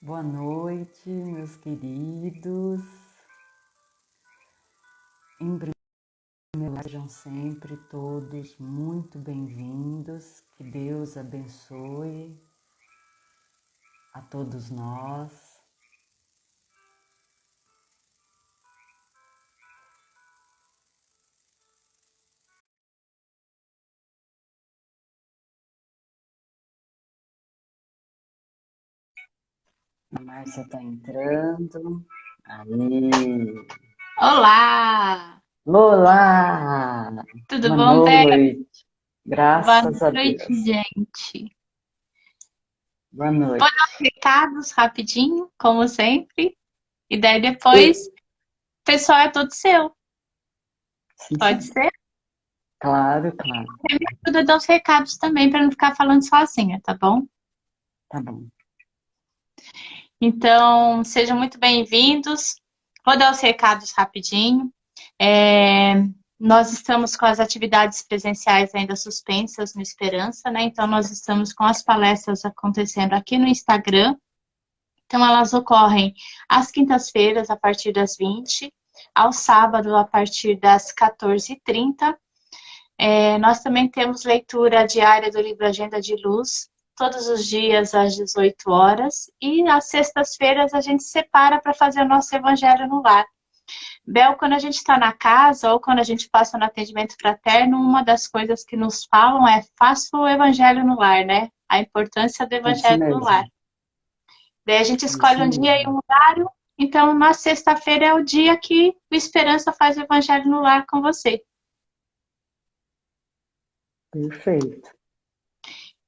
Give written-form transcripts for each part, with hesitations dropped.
Boa noite, meus queridos. Em primeiro lugar, sejam sempre todos muito bem-vindos. Que Deus abençoe a todos nós. A Márcia está entrando. Aí. Olá! Olá! Tudo Boa bom, Bé? noite. Boa Graças a noite, Deus. gente. Boa Vou noite. dar os recados rapidinho, como sempre, e daí E- depois o pessoal é todo seu. Sim, Pode sim. ser? Claro, claro. Você me ajuda a dar os recados também, para não ficar falando sozinha, tá bom? Tá bom. Então, sejam muito bem-vindos. Vou dar os recados rapidinho. É, Nós estamos com as atividades presenciais ainda suspensas no Esperança, né? Então, nós estamos com as palestras acontecendo aqui no Instagram. Então, elas ocorrem às quintas-feiras, a partir das 20, ao sábado, a partir das 14h30. Nós também temos leitura diária do livro Agenda de Luz, todos os dias às 18 horas. E às sextas-feiras a gente separa para fazer o nosso Evangelho no Lar. Bel, quando a gente está na casa ou quando a gente passa no atendimento fraterno, uma das coisas que nos falam é faça o Evangelho no Lar, né? A importância do Isso Evangelho no Lar. mesmo. Daí a gente escolhe Isso um dia e mesmo. um horário. Então, na sexta-feira é o dia que o Esperança faz o Evangelho no Lar com você. Perfeito.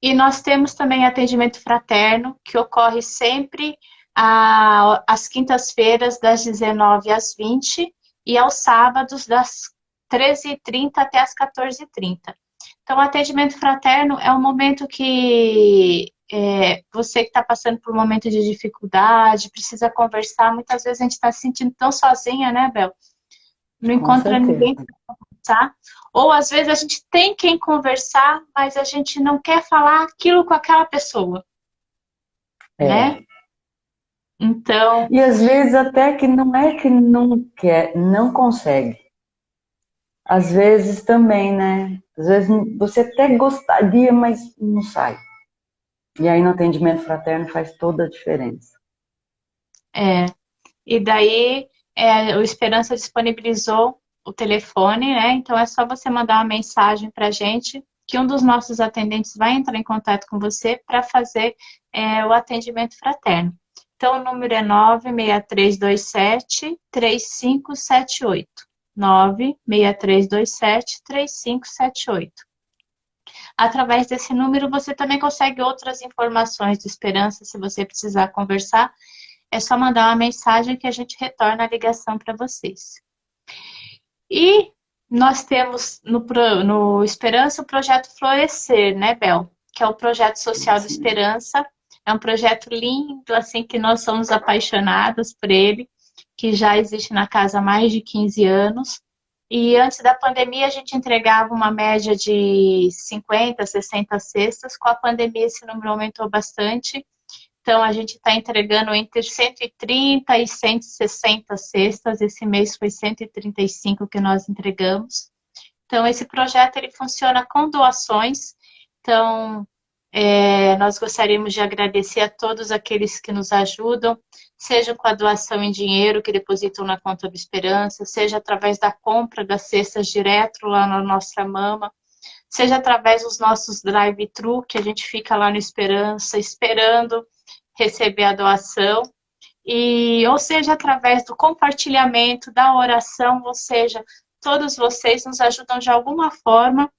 E nós temos também atendimento fraterno, que ocorre sempre às quintas-feiras, das 19 às 20, e aos sábados, das 13h30 até as 14h30. Então, o atendimento fraterno é um momento que você que está passando por um momento de dificuldade, precisa conversar. Muitas vezes a gente está se sentindo tão sozinha, né, Bel? Não Com encontra ninguém certeza. para conversar. Ou às vezes a gente tem quem conversar, mas a gente não quer falar aquilo com aquela pessoa, né? É. Então, E às vezes até que não é que não quer, não consegue. Às vezes também, né? Às vezes você até gostaria, mas não sai. E aí no atendimento fraterno faz toda a diferença. é, e daí o Esperança disponibilizou o telefone, né? Então é só você mandar uma mensagem para a gente que um dos nossos atendentes vai entrar em contato com você para fazer o atendimento fraterno. Então o número é 96327-3578. 96327-3578. Através desse número você também consegue outras informações de Esperança se você precisar conversar. É só mandar uma mensagem que a gente retorna a ligação para vocês. E nós temos no Esperança o projeto Florescer, né, Bel? Que é o projeto social do Isso mesmo. Esperança. É um projeto lindo, assim, que nós somos apaixonados por ele, que já existe na casa há mais de 15 anos. E antes da pandemia, a gente entregava uma média de 50, 60 cestas. Com a pandemia, esse número aumentou bastante. Então, a gente está entregando entre 130 e 160 cestas. Esse mês foi 135 que nós entregamos. Então, esse projeto ele funciona com doações. Então, nós gostaríamos de agradecer a todos aqueles que nos ajudam, seja com a doação em dinheiro que depositam na conta do Esperança, seja através da compra das cestas direto lá na nossa mama, seja através dos nossos drive-thru, que a gente fica lá no Esperança esperando receber a doação, ou seja, através do compartilhamento, da oração, ou seja, todos vocês nos ajudam de alguma forma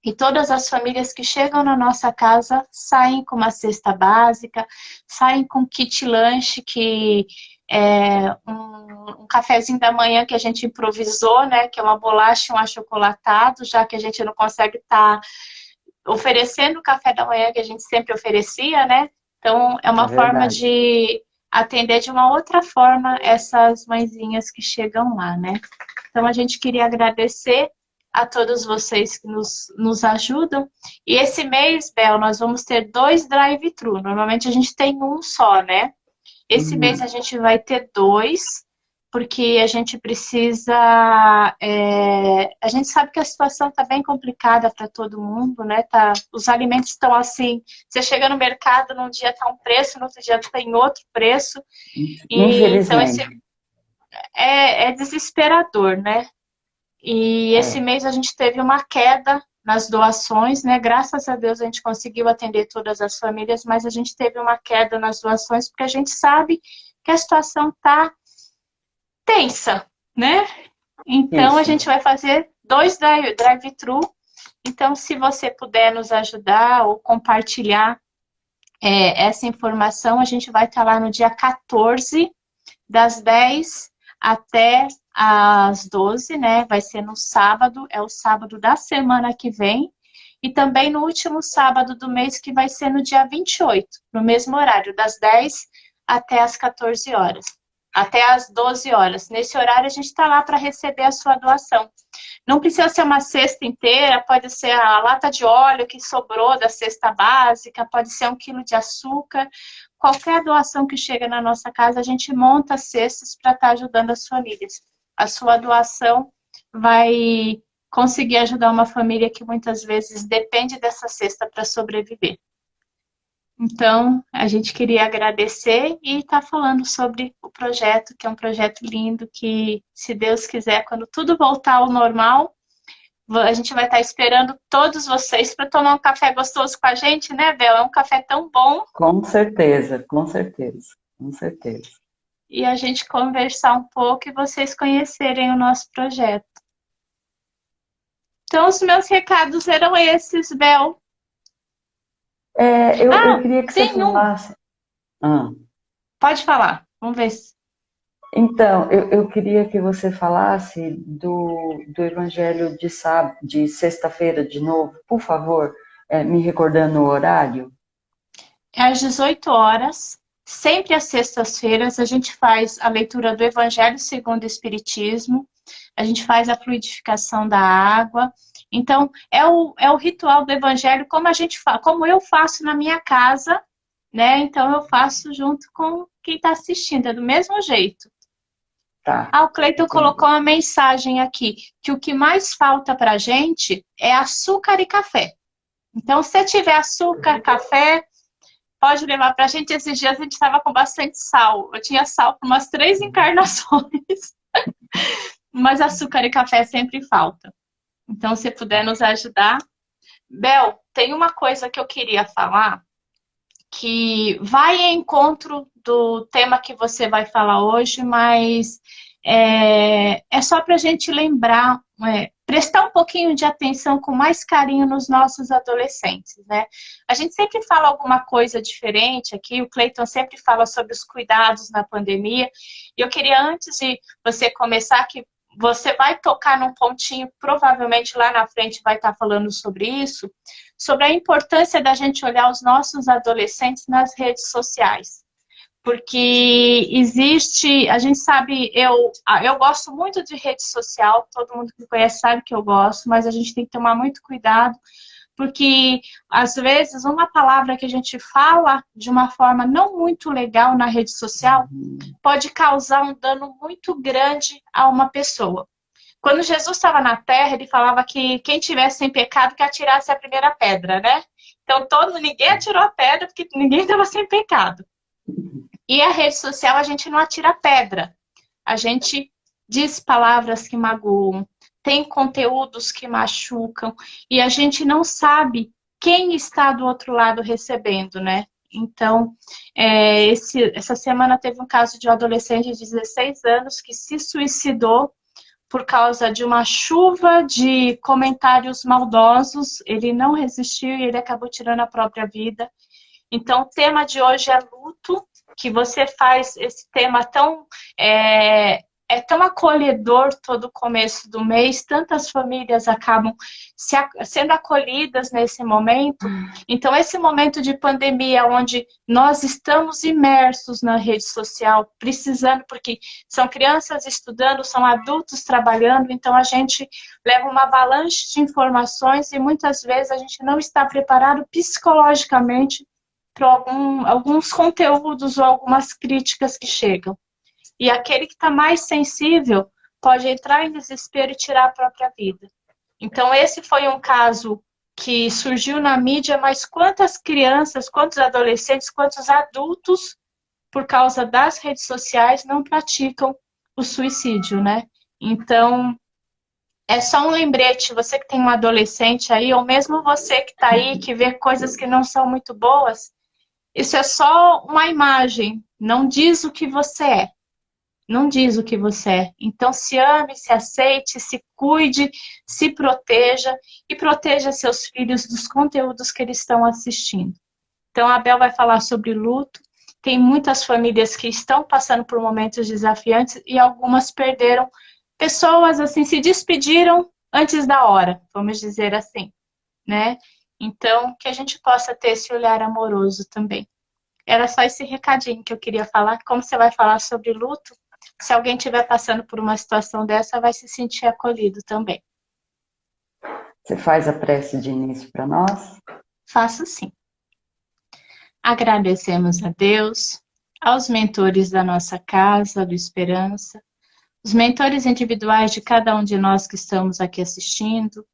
e todas as famílias que chegam na nossa casa saem com uma cesta básica, saem com kit lanche, que é um cafezinho da manhã que a gente improvisou, né? Que é uma bolacha e um achocolatado, já que a gente não consegue estar oferecendo o café da manhã que a gente sempre oferecia, né? Então, é É uma forma verdade. de atender de uma outra forma essas mãezinhas que chegam lá, né? Então, a gente queria agradecer a todos vocês que nos ajudam. E esse mês, Bel, nós vamos ter 2 drive-thru. Normalmente a gente tem um só, né? Esse mês a gente vai ter 2, porque a gente precisa... a gente sabe que a situação está bem complicada para todo mundo, né? Os alimentos estão assim, você chega no mercado, num dia está um preço, no outro dia tem outro preço. E, então, Infelizmente. é desesperador, né? E esse É. mês a gente teve uma queda nas doações, né? Graças a Deus a gente conseguiu atender todas as famílias, mas a gente teve uma queda nas doações porque a gente sabe que a situação está tensa, né? Então a Isso. gente vai fazer 2 drive-thru. Então, se você puder nos ajudar ou compartilhar essa informação, a gente vai estar lá no dia 14, das 10 até às 12, né? Vai ser no sábado, é o sábado da semana que vem. E também no último sábado do mês, que vai ser no dia 28, no mesmo horário, das 10 até às 14 horas. Até às 12 horas. Nesse horário, a gente está lá para receber a sua doação. Não precisa ser uma cesta inteira, pode ser a lata de óleo que sobrou da cesta básica, pode ser 1 quilo de açúcar. Qualquer doação que chega na nossa casa, a gente monta cestas para estar ajudando as famílias. A sua doação vai conseguir ajudar uma família que muitas vezes depende dessa cesta para sobreviver. Então, a gente queria agradecer e estar falando sobre o projeto, que é um projeto lindo, que, se Deus quiser, quando tudo voltar ao normal, a gente vai estar esperando todos vocês para tomar um café gostoso com a gente, né, Bel? É um café tão bom. Com certeza, com certeza, com certeza. E a gente conversar um pouco e vocês conhecerem o nosso projeto. Então, os meus recados eram esses, Bel. Eu queria que você Tem um. falasse. Ah, Pode falar. Vamos ver se... então, eu queria que você falasse do Evangelho de sexta-feira de novo, por favor, me recordando o horário. É às 18 horas, sempre às sextas-feiras, a gente faz a leitura do Evangelho segundo o Espiritismo, a gente faz a fluidificação da água. Então, é o ritual do Evangelho como eu faço na minha casa, né? Então, eu faço junto com quem está assistindo, é do mesmo jeito. Tá. O Cleiton colocou uma mensagem aqui, que o que mais falta para a gente é açúcar e café. Então, se tiver açúcar, café, pode levar para a gente. Esses dias a gente estava com bastante sal. Eu tinha sal por umas 3 encarnações. Mas açúcar e café sempre falta. Então, se puder nos ajudar. Bel, tem uma coisa que eu queria falar, que vai em encontro do tema que você vai falar hoje, mas é só para a gente lembrar, prestar um pouquinho de atenção com mais carinho nos nossos adolescentes, né? A gente sempre fala alguma coisa diferente aqui, o Cleiton sempre fala sobre os cuidados na pandemia, e eu queria, antes de você começar, que você vai tocar num pontinho, provavelmente lá na frente vai estar falando sobre isso, sobre a importância da gente olhar os nossos adolescentes nas redes sociais. Porque existe, a gente sabe, eu gosto muito de rede social, todo mundo que me conhece sabe que eu gosto, mas a gente tem que tomar muito cuidado, porque às vezes uma palavra que a gente fala de uma forma não muito legal na rede social pode causar um dano muito grande a uma pessoa. Quando Jesus estava na Terra, ele falava que quem tivesse sem pecado que atirasse a primeira pedra, né? Então ninguém atirou a pedra porque ninguém estava sem pecado. E a rede social a gente não atira pedra. A gente diz palavras que magoam, tem conteúdos que machucam, e a gente não sabe quem está do outro lado recebendo, né? Então, essa semana teve um caso de um adolescente de 16 anos que se suicidou por causa de uma chuva de comentários maldosos. Ele não resistiu e ele acabou tirando a própria vida. Então, o tema de hoje é luto, que você faz esse tema tão tão acolhedor todo o começo do mês, tantas famílias acabam sendo acolhidas nesse momento. Então, esse momento de pandemia, onde nós estamos imersos na rede social, precisando, porque são crianças estudando, são adultos trabalhando, então a gente leva uma avalanche de informações e muitas vezes a gente não está preparado psicologicamente para alguns conteúdos ou algumas críticas que chegam. E aquele que está mais sensível pode entrar em desespero e tirar a própria vida. Então, esse foi um caso que surgiu na mídia, mas quantas crianças, quantos adolescentes, quantos adultos, por causa das redes sociais, não praticam o suicídio, né? Então, é só um lembrete, você que tem um adolescente aí, ou mesmo você que está aí, que vê coisas que não são muito boas, isso é só uma imagem, não diz o que você é. Não diz o que você é. Então, se ame, se aceite, se cuide, se proteja e proteja seus filhos dos conteúdos que eles estão assistindo. Então, a Bel vai falar sobre luto. Tem muitas famílias que estão passando por momentos desafiantes e algumas perderam pessoas, assim, se despediram antes da hora, vamos dizer assim, né? Então, que a gente possa ter esse olhar amoroso também. Era só esse recadinho que eu queria falar. Como você vai falar sobre luto, se alguém estiver passando por uma situação dessa, vai se sentir acolhido também. Você faz a prece de início para nós? Faço sim. Agradecemos a Deus, aos mentores da nossa casa, do Esperança, os mentores individuais de cada um de nós que estamos aqui assistindo,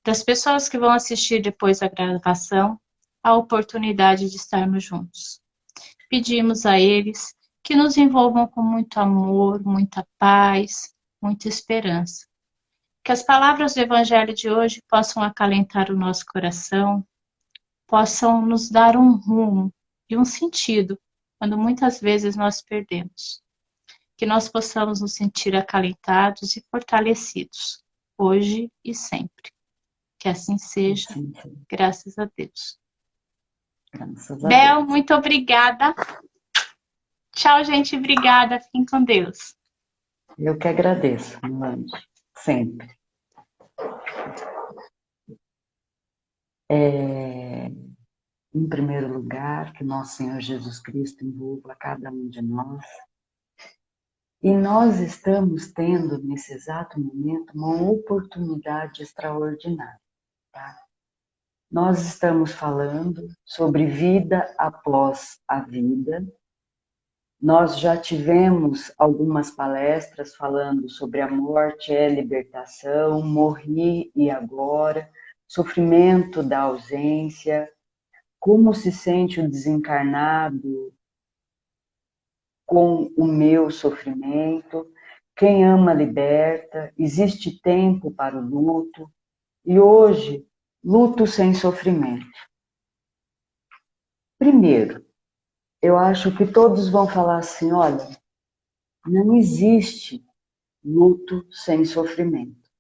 das pessoas que vão assistir depois a gravação, a oportunidade de estarmos juntos. Pedimos a eles que nos envolvam com muito amor, muita paz, muita esperança. Que as palavras do Evangelho de hoje possam acalentar o nosso coração, possam nos dar um rumo e um sentido, quando muitas vezes nós perdemos. Que nós possamos nos sentir acalentados e fortalecidos, hoje e sempre. Que assim seja, graças a Deus. Graças a Bel, Deus. muito obrigada. Tchau, gente. Obrigada. Fiquem com Deus. Eu que agradeço, meu anjo. Sempre. Em primeiro lugar, que nosso Senhor Jesus Cristo envolva cada um de nós. E nós estamos tendo, nesse exato momento, uma oportunidade extraordinária. Tá? Nós estamos falando sobre vida após a vida. Nós já tivemos algumas palestras falando sobre a morte é libertação, morri e agora, sofrimento da ausência, como se sente o desencarnado com o meu sofrimento, quem ama liberta, existe tempo para o luto, e hoje, luto sem sofrimento. Primeiro, eu acho que todos vão falar assim, olha, não existe luto sem sofrimento.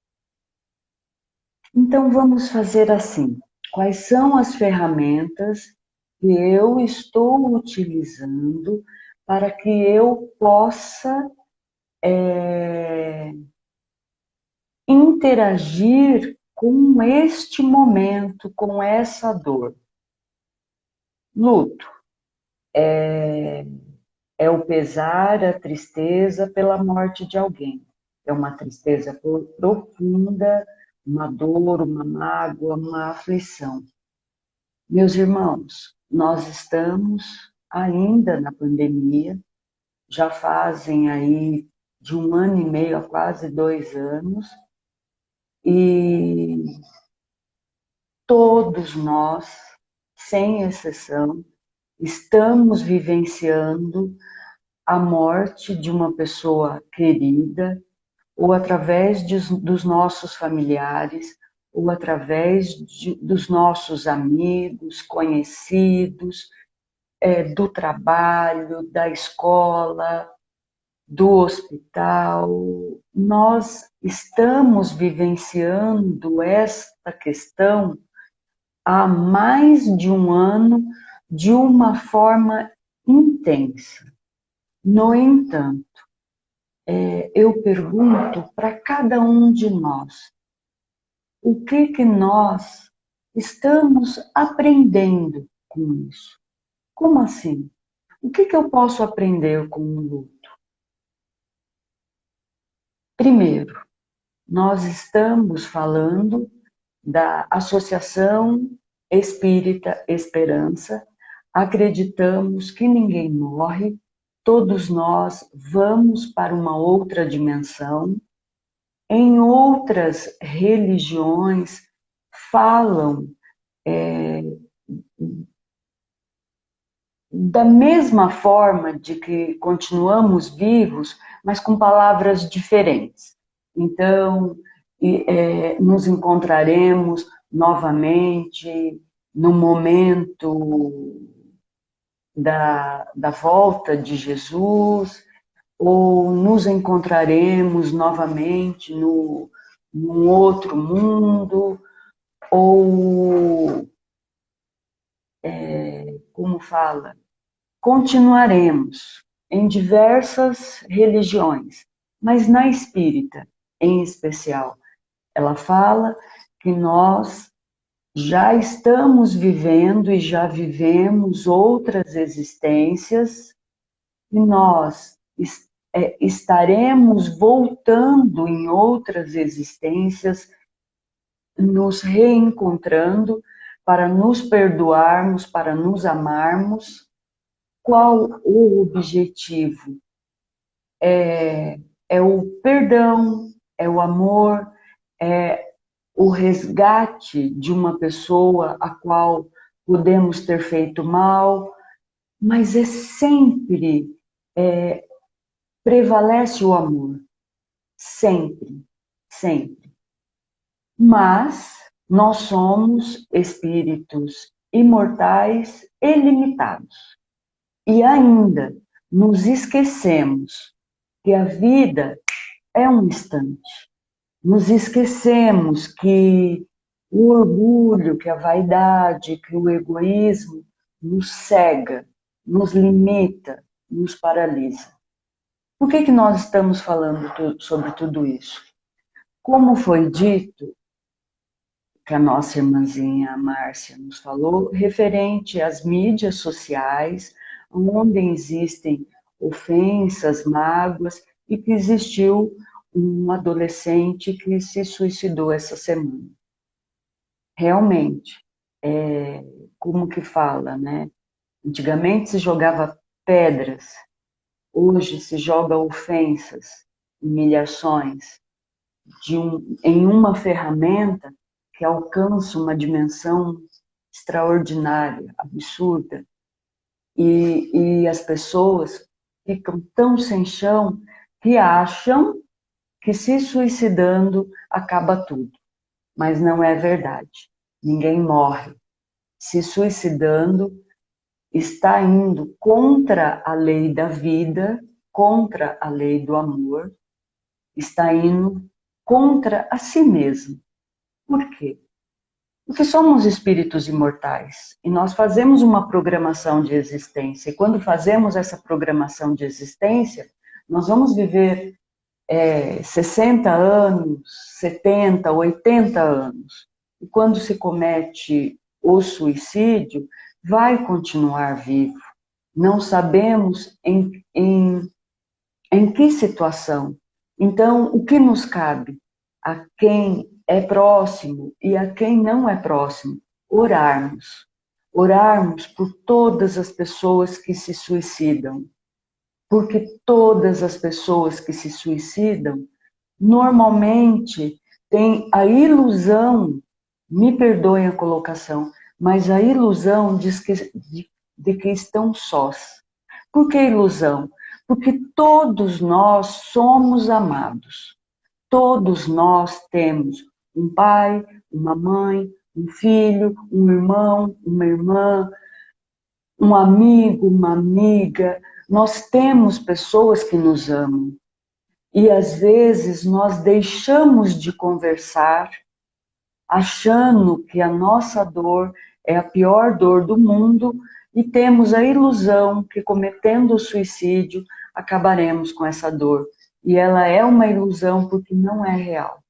Então vamos fazer assim, quais são as ferramentas que eu estou utilizando para que eu possa interagir com este momento, com essa dor. Luto é o pesar, a tristeza pela morte de alguém. É uma tristeza profunda, uma dor, uma mágoa, uma aflição. Meus irmãos, nós estamos ainda na pandemia, já fazem aí de 1 ano e meio a quase 2 anos, e todos nós, sem exceção, estamos vivenciando a morte de uma pessoa querida, ou através dos nossos familiares, ou através dos nossos amigos, conhecidos, do trabalho, da escola, do hospital. Nós estamos vivenciando esta questão há mais de 1 ano de uma forma intensa. No entanto, eu pergunto para cada um de nós, o que nós estamos aprendendo com isso? Como assim? O que eu posso aprender com o luto? Primeiro, nós estamos falando da Associação Espírita Esperança, acreditamos que ninguém morre, todos nós vamos para uma outra dimensão. Em outras religiões falam da mesma forma de que continuamos vivos, mas com palavras diferentes. Então, nos encontraremos novamente no momento da volta de Jesus, ou nos encontraremos novamente num outro mundo, ou, como fala, continuaremos em diversas religiões, mas na espírita, em especial, ela fala que nós já estamos vivendo e já vivemos outras existências e nós estaremos voltando em outras existências, nos reencontrando para nos perdoarmos, para nos amarmos. Qual o objetivo? É o perdão, é o amor, é o resgate de uma pessoa a qual podemos ter feito mal, mas sempre prevalece o amor, sempre, sempre. Mas nós somos espíritos imortais e limitados. E ainda nos esquecemos que a vida é um instante. Nos esquecemos que o orgulho, que a vaidade, que o egoísmo nos cega, nos limita, nos paralisa. Por que nós estamos falando sobre tudo isso? Como foi dito, que a nossa irmãzinha Márcia nos falou, referente às mídias sociais, onde existem ofensas, mágoas, e que existiu um adolescente que se suicidou essa semana. Realmente, como que fala, né? Antigamente se jogava pedras, hoje se joga ofensas, humilhações, em uma ferramenta que alcança uma dimensão extraordinária, absurda, e as pessoas ficam tão sem chão que acham que se suicidando acaba tudo, mas não é verdade. Ninguém morre. Se suicidando está indo contra a lei da vida, contra a lei do amor, está indo contra a si mesmo. Por quê? Porque somos espíritos imortais e nós fazemos uma programação de existência. E quando fazemos essa programação de existência, nós vamos viver 60 anos, 70, 80 anos. E quando se comete o suicídio, vai continuar vivo. Não sabemos em que situação. Então, o que nos cabe? A quem é próximo e a quem não é próximo, orarmos. Orarmos por todas as pessoas que se suicidam. Porque todas as pessoas que se suicidam, normalmente, têm a ilusão, me perdoem a colocação, mas a ilusão de que estão sós. Por que ilusão? Porque todos nós somos amados. Todos nós temos um pai, uma mãe, um filho, um irmão, uma irmã, um amigo, uma amiga. Nós temos pessoas que nos amam. E às vezes nós deixamos de conversar, achando que a nossa dor é a pior dor do mundo, e temos a ilusão que cometendo o suicídio acabaremos com essa dor. E ela é uma ilusão porque não é real.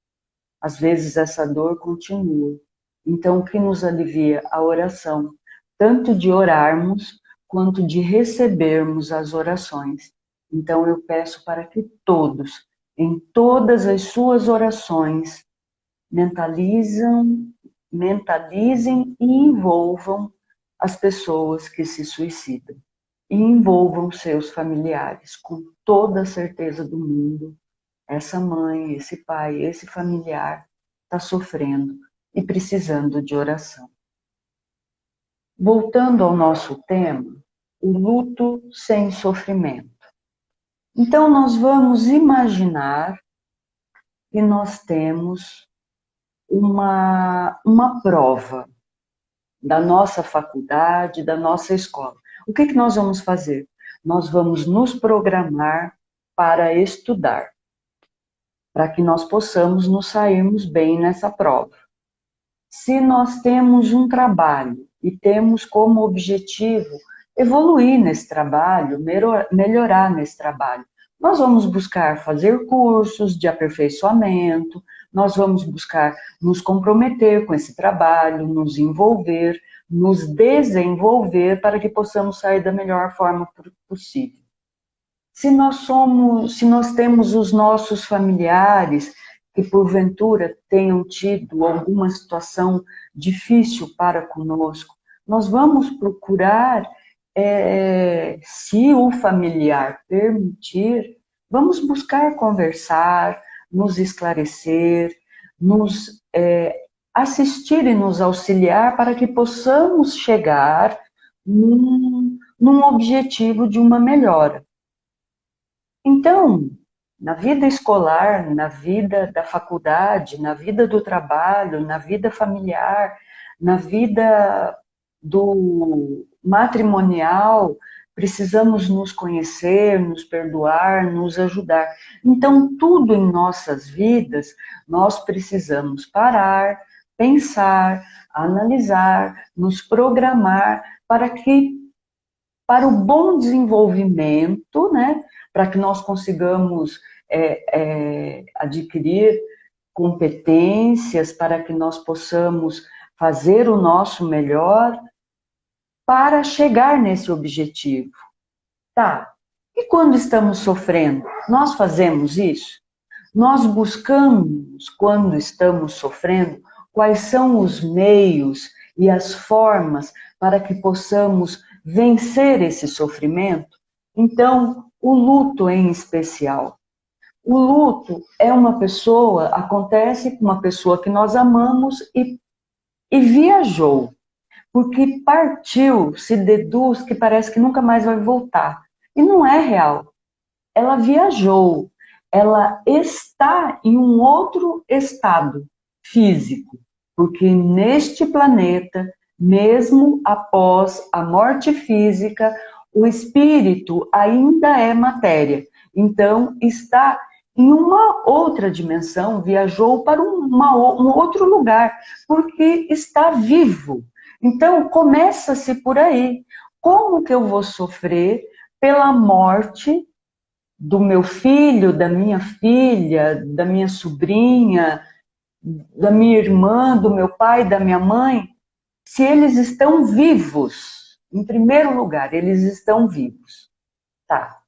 Às vezes essa dor continua. Então o que nos alivia? A oração. Tanto de orarmos, quanto de recebermos as orações. Então eu peço para que todos, em todas as suas orações, mentalizem e envolvam as pessoas que se suicidam e envolvam seus familiares, com toda a certeza do mundo. Essa mãe, esse pai, esse familiar está sofrendo e precisando de oração. Voltando ao nosso tema, o luto sem sofrimento. Então, nós vamos imaginar que nós temos uma prova da nossa faculdade, da nossa escola. O que nós vamos fazer? Nós vamos nos programar para estudar, para que nós possamos nos sairmos bem nessa prova. Se nós temos um trabalho e temos como objetivo evoluir nesse trabalho, melhorar nesse trabalho, nós vamos buscar fazer cursos de aperfeiçoamento, nós vamos buscar nos comprometer com esse trabalho, nos envolver, nos desenvolver para que possamos sair da melhor forma possível. Se nós temos os nossos familiares que porventura tenham tido alguma situação difícil para conosco, nós vamos procurar, se o familiar permitir, vamos buscar conversar, nos esclarecer, nos assistir e nos auxiliar para que possamos chegar num objetivo de uma melhora. Então, na vida escolar, na vida da faculdade, na vida do trabalho, na vida familiar, na vida do matrimonial, precisamos nos conhecer, nos perdoar, nos ajudar. Então, tudo em nossas vidas, nós precisamos parar, pensar, analisar, nos programar para o bom desenvolvimento, né? Para que nós consigamos adquirir competências, para que nós possamos fazer o nosso melhor para chegar nesse objetivo. Tá, e quando estamos sofrendo, nós fazemos isso? Nós buscamos, quando estamos sofrendo, quais são os meios e as formas para que possamos vencer esse sofrimento? Então, o luto em especial. O luto acontece com uma pessoa que nós amamos e viajou, porque partiu, se deduz que parece que nunca mais vai voltar. E não é real. Ela viajou, ela está em um outro estado físico, porque neste planeta, mesmo após a morte física, o espírito ainda é matéria. Então, está em uma outra dimensão, viajou para um outro lugar, porque está vivo. Então, começa-se por aí. Como que eu vou sofrer pela morte do meu filho, da minha filha, da minha sobrinha, da minha irmã, do meu pai, da minha mãe, se eles estão vivos? Em primeiro lugar, eles estão vivos. Tá.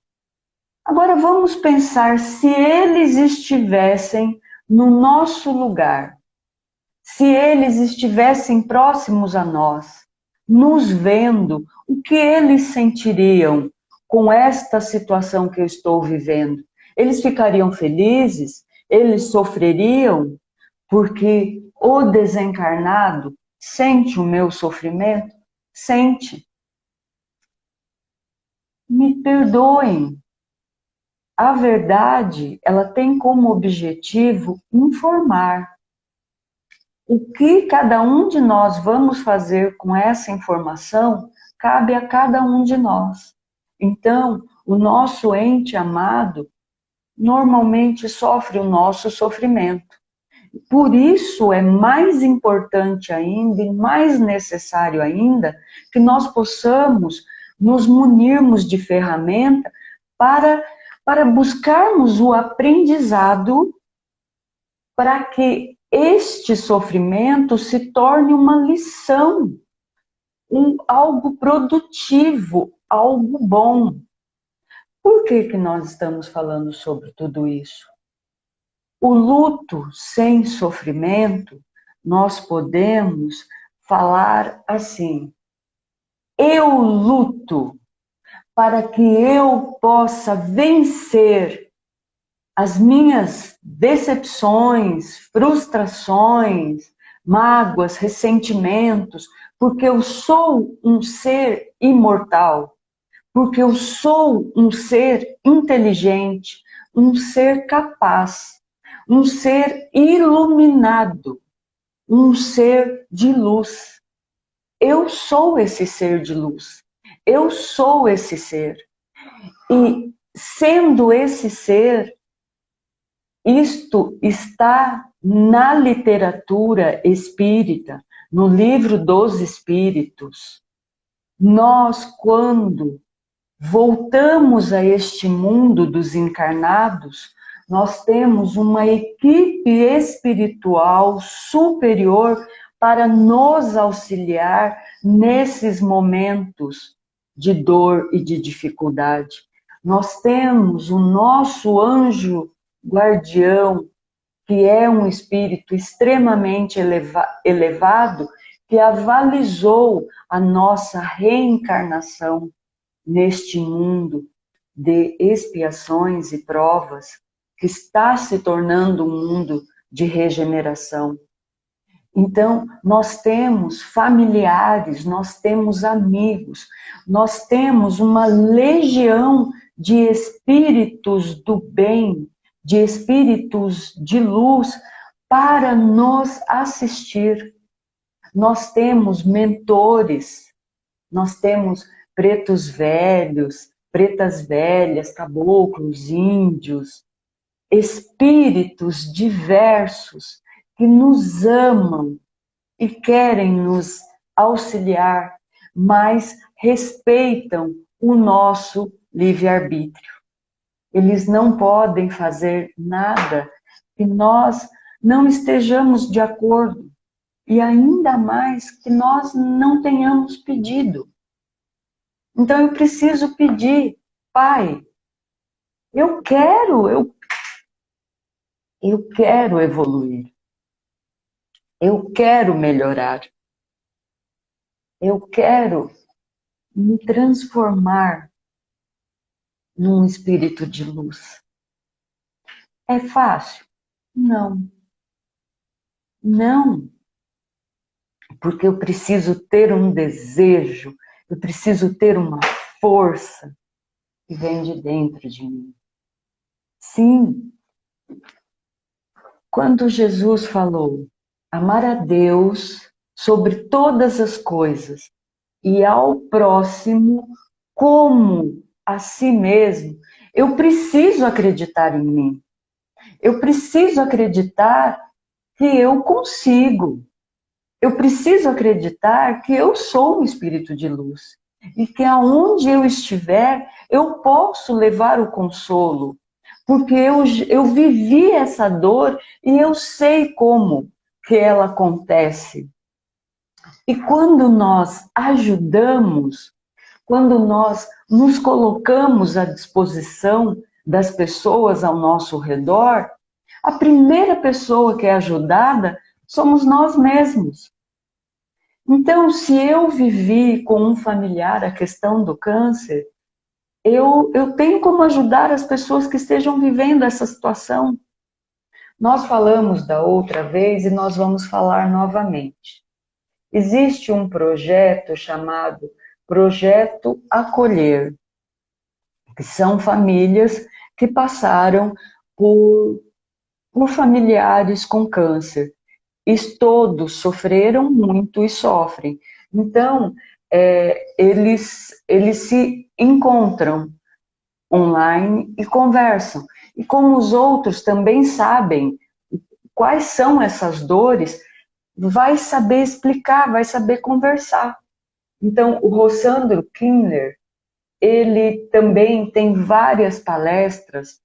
Agora vamos pensar se eles estivessem no nosso lugar, se eles estivessem próximos a nós, nos vendo, o que eles sentiriam com esta situação que eu estou vivendo? Eles ficariam felizes? Eles sofreriam? Porque o desencarnado sente o meu sofrimento? Sente. Me perdoem. A verdade, ela tem como objetivo informar. O que cada um de nós vamos fazer com essa informação cabe a cada um de nós. Então, o nosso ente amado normalmente sofre o nosso sofrimento. Por isso é mais importante ainda e mais necessário ainda que nós possamos nos munirmos de ferramenta para buscarmos o aprendizado para que este sofrimento se torne uma lição, algo produtivo, algo bom. Por que nós estamos falando sobre tudo isso? O luto sem sofrimento, nós podemos falar assim: eu luto para que eu possa vencer as minhas decepções, frustrações, mágoas, ressentimentos, porque eu sou um ser imortal, porque eu sou um ser inteligente, um ser capaz, um ser iluminado, um ser de luz. Eu sou esse ser de luz. Eu sou esse ser. E sendo esse ser, isto está na literatura espírita, no livro dos Espíritos. Nós, quando voltamos a este mundo dos encarnados, nós temos uma equipe espiritual superior para nos auxiliar nesses momentos de dor e de dificuldade. Nós temos o nosso anjo guardião, que é um espírito extremamente elevado, que avalizou a nossa reencarnação neste mundo de expiações e provas, que está se tornando um mundo de regeneração. Então, nós temos familiares, nós temos amigos, nós temos uma legião de espíritos do bem, de espíritos de luz para nos assistir. Nós temos mentores, nós temos pretos velhos, pretas velhas, caboclos, índios, espíritos diversos que nos amam e querem nos auxiliar, mas respeitam o nosso livre-arbítrio. Eles não podem fazer nada que nós não estejamos de acordo, e ainda mais que nós não tenhamos pedido. Então eu preciso pedir, Pai, eu quero evoluir. Eu quero melhorar. Eu quero me transformar num espírito de luz. É fácil? Não. Não. Porque eu preciso ter um desejo, eu preciso ter uma força que vem de dentro de mim. Sim. Quando Jesus falou amar a Deus sobre todas as coisas e ao próximo como a si mesmo, eu preciso acreditar em mim. Eu preciso acreditar que eu consigo. Eu preciso acreditar que eu sou um espírito de luz e que aonde eu estiver, eu posso levar o consolo, porque eu vivi essa dor e eu sei como que ela acontece. E quando nós ajudamos, quando nós nos colocamos à disposição das pessoas ao nosso redor, a primeira pessoa que é ajudada somos nós mesmos. Então, se eu vivi com um familiar a questão do câncer, eu tenho como ajudar as pessoas que estejam vivendo essa situação. Nós falamos da outra vez e nós vamos falar novamente. Existe um projeto chamado Projeto Acolher, que são famílias que passaram por familiares com câncer. E todos sofreram muito e sofrem. Então, eles se encontram online e conversam. E como os outros também sabem quais são essas dores, vai saber explicar, vai saber conversar. Então, o Rossandro Kindler, ele também tem várias palestras,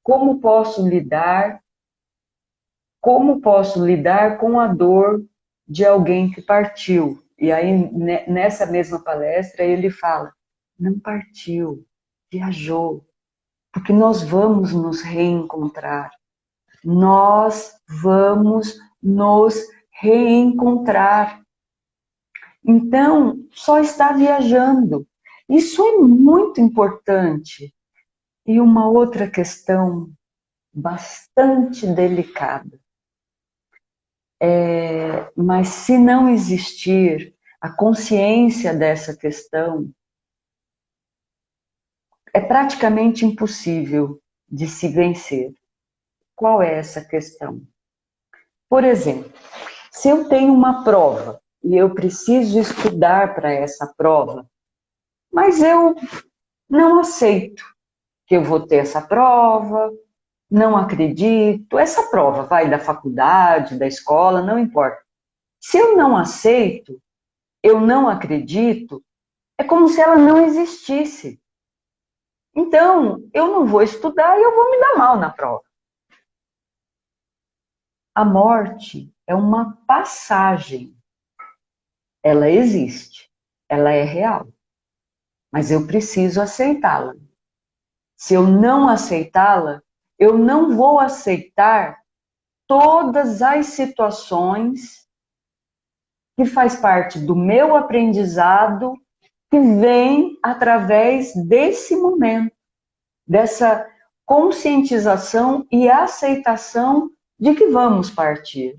como posso lidar com a dor de alguém que partiu. E aí, nessa mesma palestra, ele fala, não partiu, viajou, porque nós vamos nos reencontrar. Nós vamos nos reencontrar. Então, só está viajando. Isso é muito importante. E uma outra questão bastante delicada. Mas se não existir a consciência dessa questão, é praticamente impossível de se vencer. Qual é essa questão? Por exemplo, se eu tenho uma prova e eu preciso estudar para essa prova, mas eu não aceito que eu vou ter essa prova, não acredito, essa prova vai da faculdade, da escola, não importa. Se eu não aceito, eu não acredito, é como se ela não existisse. Então, eu não vou estudar e eu vou me dar mal na prova. A morte é uma passagem. Ela existe, ela é real, mas eu preciso aceitá-la. Se eu não aceitá-la, eu não vou aceitar todas as situações que faz parte do meu aprendizado que vem através desse momento, dessa conscientização e aceitação de que vamos partir.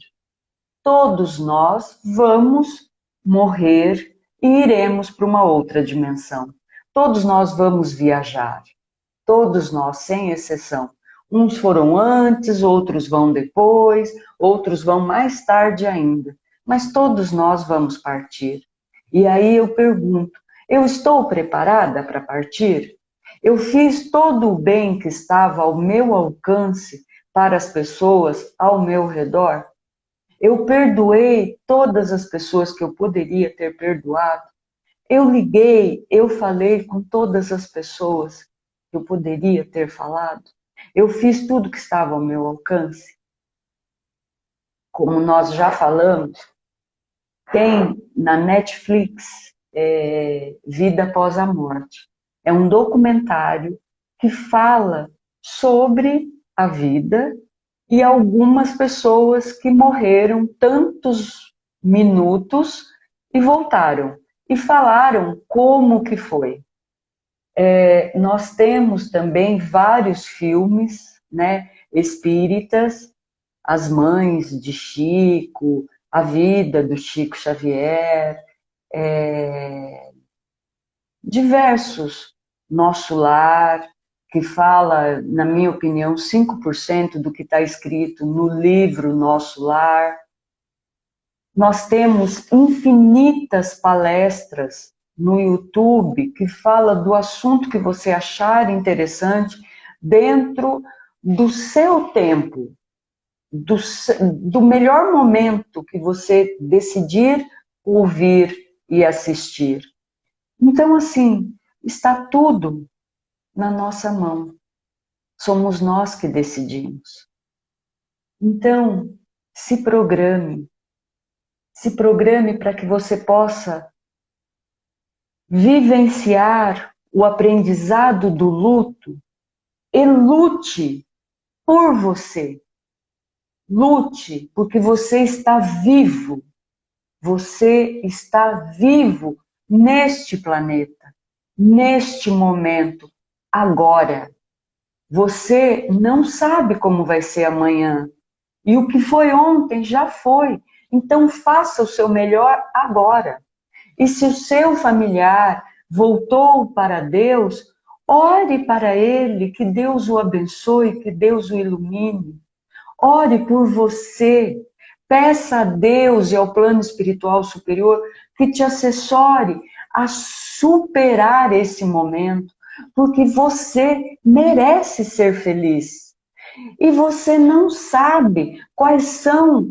Todos nós vamos morrer e iremos para uma outra dimensão. Todos nós vamos viajar. Todos nós, sem exceção. Uns foram antes, outros vão depois, outros vão mais tarde ainda. Mas todos nós vamos partir. E aí eu pergunto, eu estou preparada para partir? Eu fiz todo o bem que estava ao meu alcance para as pessoas ao meu redor? Eu perdoei todas as pessoas que eu poderia ter perdoado? Eu liguei, eu falei com todas as pessoas que eu poderia ter falado? Eu fiz tudo que estava ao meu alcance? Como nós já falamos, tem na Netflix Vida Após a Morte. É um documentário que fala sobre a vida e algumas pessoas que morreram tantos minutos e voltaram. E falaram como que foi. Nós temos também vários filmes, né, espíritas, As Mães de Chico, A Vida do Chico Xavier, diversos, Nosso Lar, que fala, na minha opinião, 5% do que está escrito no livro Nosso Lar. Nós temos infinitas palestras no YouTube que fala do assunto que você achar interessante dentro do seu tempo, do melhor momento que você decidir ouvir e assistir. Então, assim, está tudo na nossa mão. Somos nós que decidimos. Então, se programe para que você possa vivenciar o aprendizado do luto e lute por você. Lute, porque você está vivo. Você está vivo neste planeta, neste momento, agora. Você não sabe como vai ser amanhã. E o que foi ontem já foi. Então faça o seu melhor agora. E se o seu familiar voltou para Deus, ore para ele, que Deus o abençoe, que Deus o ilumine. Ore por você. Peça a Deus e ao plano espiritual superior que te assessore a superar esse momento, porque você merece ser feliz. E você não sabe quais são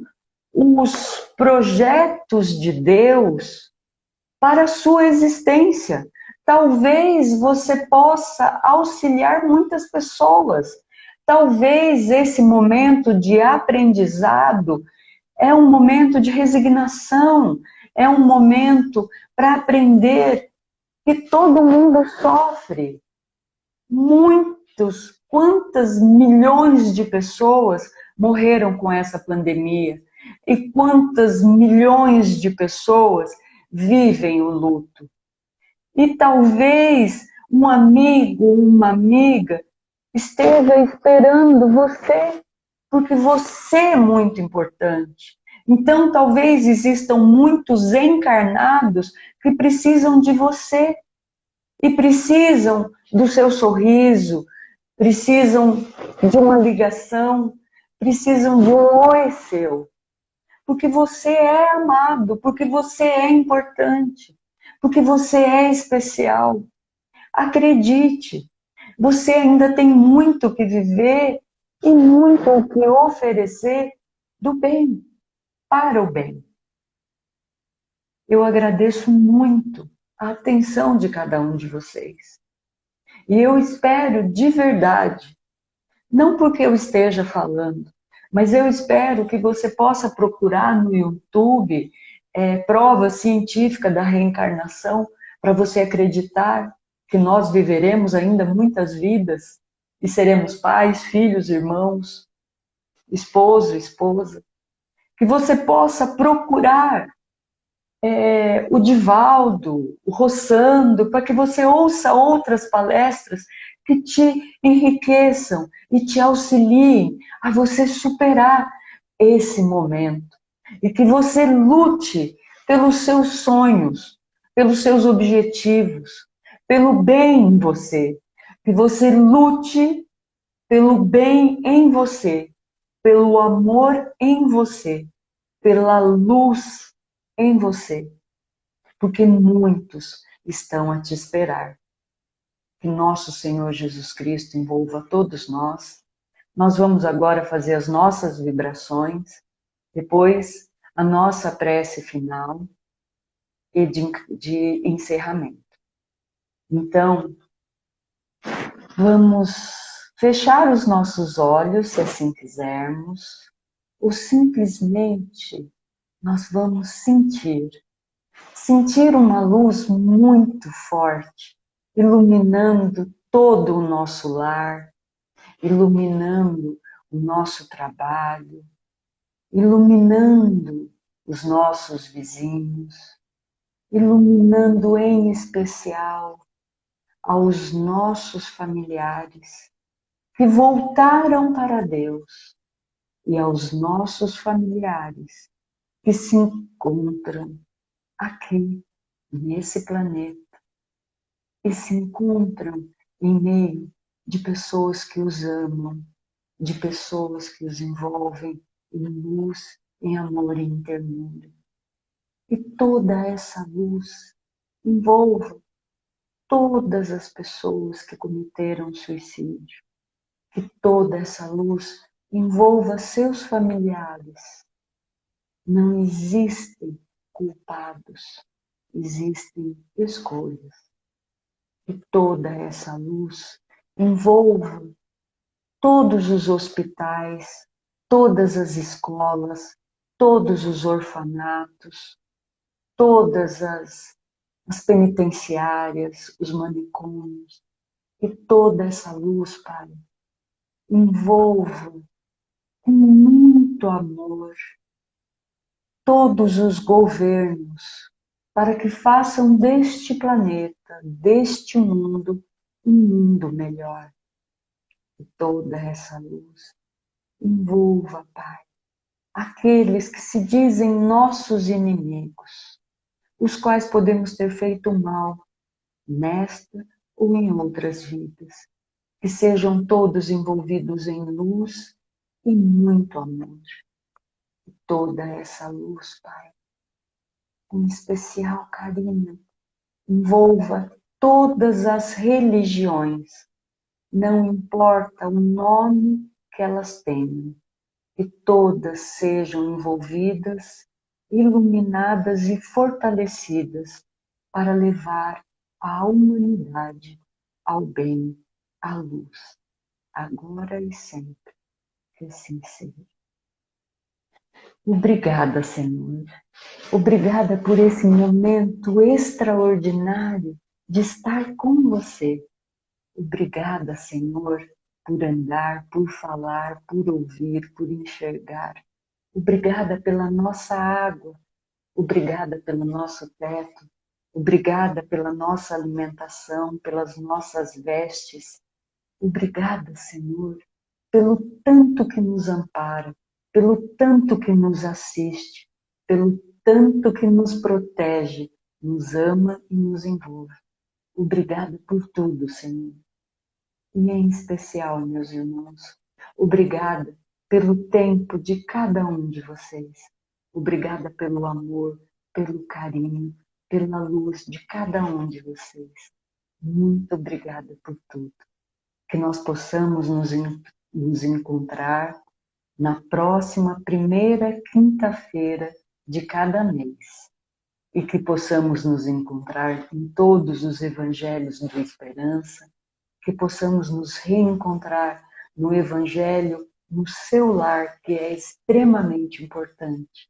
os projetos de Deus para a sua existência. Talvez você possa auxiliar muitas pessoas. Talvez esse momento de aprendizado é um momento de resignação, é um momento para aprender que todo mundo sofre. Quantas milhões de pessoas morreram com essa pandemia? E quantas milhões de pessoas vivem o luto. E talvez um amigo, uma amiga esteja esperando você, porque você é muito importante. Então, talvez existam muitos encarnados que precisam de você e precisam do seu sorriso, precisam de uma ligação, precisam de um oi seu. Porque você é amado, porque você é importante, porque você é especial. Acredite, você ainda tem muito o que viver e muito o que oferecer do bem, para o bem. Eu agradeço muito a atenção de cada um de vocês. E eu espero de verdade, não porque eu esteja falando, mas eu espero que você possa procurar no YouTube prova científica da reencarnação para você acreditar que nós viveremos ainda muitas vidas e seremos pais, filhos, irmãos, esposo, esposa. Que você possa procurar o Divaldo, o Rossando, para que você ouça outras palestras que te enriqueçam e te auxiliem a você superar esse momento. E que você lute pelos seus sonhos, pelos seus objetivos, pelo bem em você. Que você lute pelo bem em você, pelo amor em você, pela luz em você. Porque muitos estão a te esperar. Que nosso Senhor Jesus Cristo envolva todos nós. Nós vamos agora fazer as nossas vibrações, depois a nossa prece final e de encerramento. Então, vamos fechar os nossos olhos, se assim quisermos, ou simplesmente nós vamos sentir uma luz muito forte, iluminando todo o nosso lar, iluminando o nosso trabalho, iluminando os nossos vizinhos, iluminando em especial aos nossos familiares que voltaram para Deus e aos nossos familiares que se encontram aqui nesse planeta e se encontram em meio de pessoas que os amam, de pessoas que os envolvem em luz, em amor e em ternura. E toda essa luz envolva todas as pessoas que cometeram suicídio. Que toda essa luz envolva seus familiares. Não existem culpados, existem escolhas. E toda essa luz envolva todos os hospitais, todas as escolas, todos os orfanatos, todas as penitenciárias, os manicômios. E toda essa luz, Pai, envolva com muito amor todos os governos para que façam deste planeta, deste mundo, um mundo melhor. E toda essa luz envolva, Pai, aqueles que se dizem nossos inimigos, os quais podemos ter feito mal nesta ou em outras vidas. Que sejam todos envolvidos em luz e muito amor. E toda essa luz, Pai, com especial carinho, envolva todas as religiões, não importa o nome que elas tenham, que todas sejam envolvidas, iluminadas e fortalecidas para levar a humanidade ao bem, à luz, agora e sempre, que assim seja. Obrigada, Senhor. Obrigada por esse momento extraordinário de estar com você. Obrigada, Senhor, por andar, por falar, por ouvir, por enxergar. Obrigada pela nossa água, Obrigada pelo nosso teto. Obrigada pela nossa alimentação, pelas nossas vestes. Obrigada, Senhor, pelo tanto que nos ampara, pelo tanto que nos assiste, pelo tanto que nos protege, nos ama e nos envolve. Obrigada por tudo, Senhor. E em especial, meus irmãos, obrigada pelo tempo de cada um de vocês. Obrigada pelo amor, pelo carinho, pela luz de cada um de vocês. Muito obrigada por tudo. Que nós possamos nos encontrar na próxima primeira quinta-feira de cada mês. E que possamos nos encontrar em todos os evangelhos do Esperança, que possamos nos reencontrar no Evangelho, no seu lar, que é extremamente importante.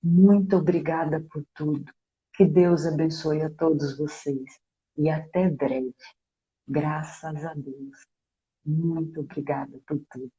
Muito obrigada por tudo. Que Deus abençoe a todos vocês. E até breve. Graças a Deus. Muito obrigada por tudo.